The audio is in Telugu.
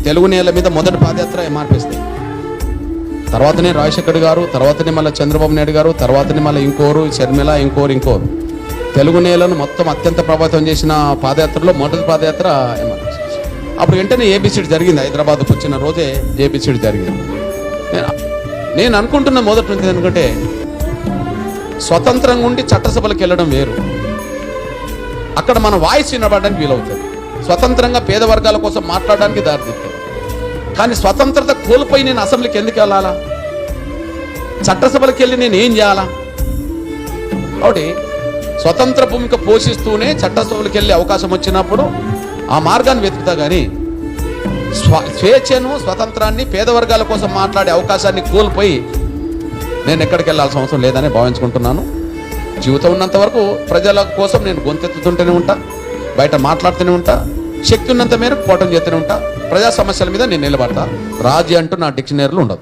తెలుగు నేల మీద మొదటి పాదయాత్ర ఎంఆర్పిస్తే, తర్వాతనే రాజశేఖర్ గారు, తర్వాతనే మళ్ళీ చంద్రబాబు నాయుడు గారు, తర్వాతనే మళ్ళీ ఇంకోరు షర్మిల, ఇంకోరు తెలుగు నేలను మొత్తం అత్యంత ప్రభావితం చేసిన పాదయాత్రలో మొదటి పాదయాత్ర ఎంఆర్పిస్తే. అప్పుడు వెంటనే ఏబిసిడి జరిగింది. హైదరాబాద్కు వచ్చిన రోజే ఏబిసిడి జరిగింది. నేను అనుకుంటున్న మొదటి నుంచి ఎందుకంటే స్వతంత్రంగా ఉండి చట్టసభలకు వెళ్ళడం వేరు, అక్కడ మన వాయిస్ వినబడడానికి వీలవుతుంది. స్వతంత్రంగా పేద వర్గాల కోసం మాట్లాడడానికి దారితీస్తుంది. కానీ స్వతంత్రత కోల్పోయి నేను అసెంబ్లీకి ఎందుకు వెళ్ళాలా? చట్టసభలకు వెళ్ళి నేను ఏం చేయాలా? కాబట్టి స్వతంత్ర భూమిక పోషిస్తూనే చట్టసభలకు వెళ్ళే అవకాశం వచ్చినప్పుడు ఆ మార్గాన్ని వెతుకుతా. కానీ స్వేచ్ఛను, స్వతంత్రాన్ని, పేద వర్గాల కోసం మాట్లాడే అవకాశాన్ని కోల్పోయి నేను ఎక్కడికి వెళ్ళాల్సిన అవసరం లేదని భావించుకుంటున్నాను. జీవితం ఉన్నంత వరకు ప్రజల కోసం నేను గొంతెత్తుతుంటూనే ఉంటా, బయట మాట్లాడుతూనే ఉంటా, శక్తి ఉన్నంత మేరకు పోవటం చేస్తూనే ఉంటా. ప్రజా సమస్యల మీద నేను నిలబడతా. రాజీ అంటూ నా డిక్షనరీలో ఉండదు.